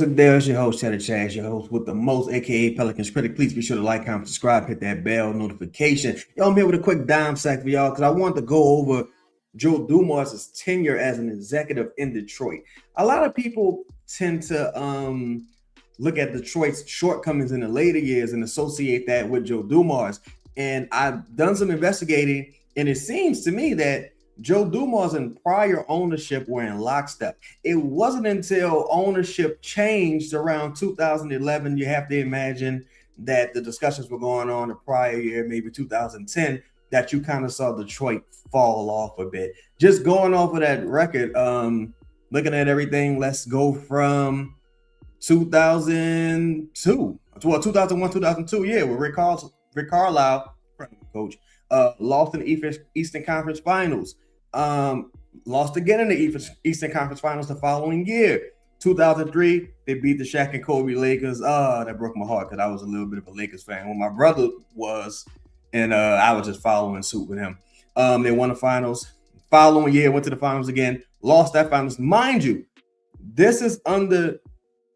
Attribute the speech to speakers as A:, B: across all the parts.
A: There's your host, chedda-chaz, your host with the most, aka Pelicans critic. Please be sure to like, comment, subscribe, hit that bell notification. Y'all, I'm here with a quick dime sack for y'all because I want to go over Joe Dumars' tenure as an executive in Detroit. A lot of people tend to look at Detroit's shortcomings in the later years and associate that with Joe Dumars. And I've done some investigating, and it seems to me that Joe Dumars and prior ownership were in lockstep. It wasn't until ownership changed around 2011, you have to imagine that the discussions were going on the prior year, maybe 2010, that you kind of saw Detroit fall off a bit. Just going off of that record, looking at everything, let's go from 2002, well, 2001, 2002, yeah, with Rick Carlisle, coach, lost in the Eastern Conference Finals. Lost again in the Eastern Conference Finals the following year. 2003, they beat the Shaq and Kobe Lakers. That broke my heart because I was a little bit of a Lakers fan. Well, my brother was, and I was just following suit with him. They won the finals. Following year, went to the finals again, lost that finals. Mind you, this is under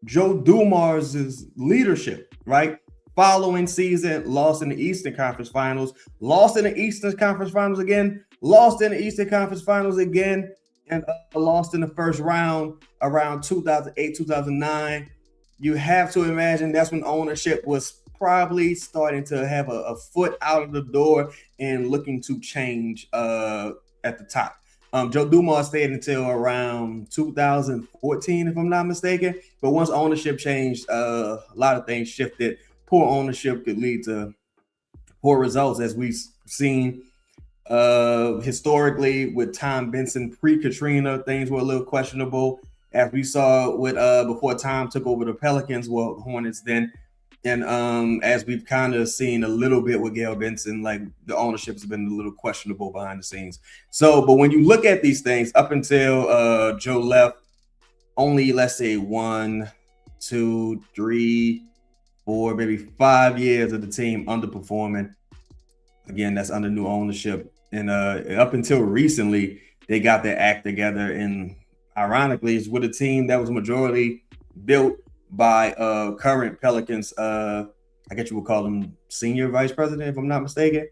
A: Joe Dumars' leadership, right? Following season, lost in the Eastern Conference Finals, lost in the Eastern Conference Finals again, lost in the Eastern Conference Finals again, and lost in the first round around 2008, 2009. You have to imagine that's when ownership was probably starting to have a foot out of the door and looking to change at the top. Joe Dumars stayed until around 2014, if I'm not mistaken. But once ownership changed, a lot of things shifted. Poor ownership could lead to poor results, as we've seen historically with Tom Benson pre-Katrina. Things were a little questionable, as we saw with before Tom took over the Pelicans, well, the Hornets then. And as we've kind of seen a little bit with Gail Benson, like the ownership has been a little questionable behind the scenes. So, but when you look at these things, up until Joe left, only, let's say, 1, 2, 3, 4, maybe 5 years of the team underperforming. Again, that's under new ownership. And up until recently, they got their act together. And ironically, it's with a team that was majority built by current Pelicans, I guess you would call him senior vice president, if I'm not mistaken,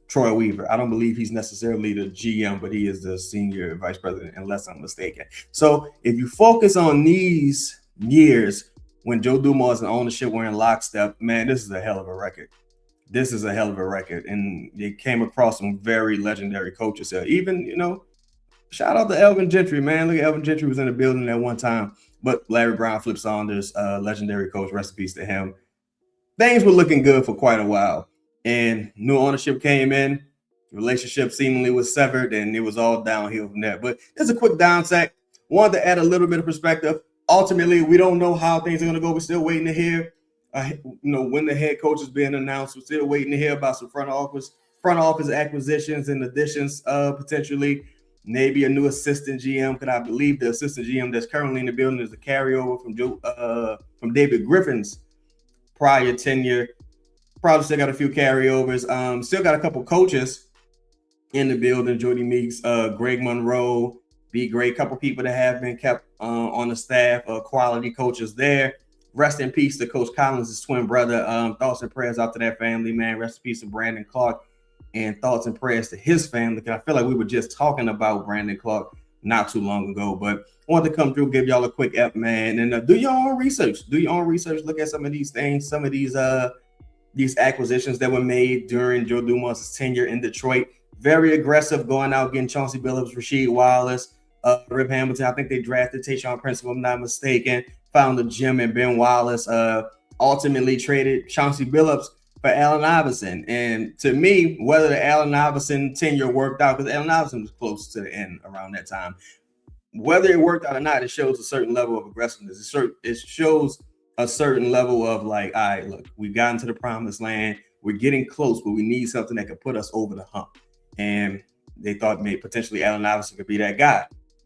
A: Troy Weaver. I don't believe he's necessarily the GM, but he is the senior vice president, unless I'm mistaken. So if you focus on these years when Joe Dumars and ownership were in lockstep, man, this is a hell of a record. This is a hell of a record. And they came across some very legendary coaches here. Even, shout out to Elvin Gentry, man. Look, Elvin Gentry was in the building at one time. But Larry Brown, Flip Saunders, legendary coach, rest in peace to him. Things were looking good for quite a while. And new ownership came in. Relationship seemingly was severed, and it was all downhill from there. But it's a quick down sack. Wanted to add a little bit of perspective. Ultimately, we don't know how things are going to go. We're still waiting to hear, when the head coach is being announced. We're still waiting to hear about some front office acquisitions and additions, potentially. Maybe a new assistant GM, because I believe the assistant GM that's currently in the building is a carryover from David Griffin's prior tenure. Probably still got a few carryovers. Still got a couple coaches in the building. Jordy Meeks, Greg Monroe, B. Gray, couple people that have been kept on the staff, quality coaches there. Rest in peace to Coach Collins' twin brother. Thoughts and prayers out to that family, man. Rest in peace to Brandon Clark. And thoughts and prayers to his family, because I feel like we were just talking about Brandon Clark not too long ago. But I wanted to come through, give y'all a quick app, man, and do your own research. Do your own research. Look at some of these things, some of these acquisitions that were made during Joe Dumars' tenure in Detroit. Very aggressive, going out getting Chauncey Billups, Rasheed Wallace, Rip Hamilton. I think they drafted Tayshaun Prince, if I'm not mistaken. Found a Jim and Ben Wallace. Ultimately traded Chauncey Billups for Allen Iverson. And to me, whether the Allen Iverson tenure worked out, because Allen Iverson was close to the end around that time, whether it worked out or not, it shows a certain level of aggressiveness. It shows a certain level of like, all right, look, we've gotten to the promised land. We're getting close, but we need something that could put us over the hump. And they thought maybe potentially Allen Iverson could be that guy.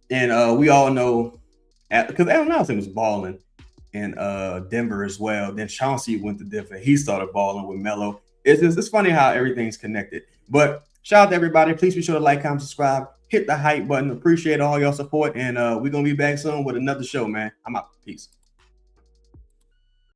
A: And we all know, because Allen Iverson was balling in Denver as well. Then Chauncey went to Denver. He started balling with Melo. It's funny how everything's connected. But shout out to everybody. Please be sure to like, comment, subscribe, hit the hype button. Appreciate all your support. And we're going to be back soon with another show, man. I'm out. Peace.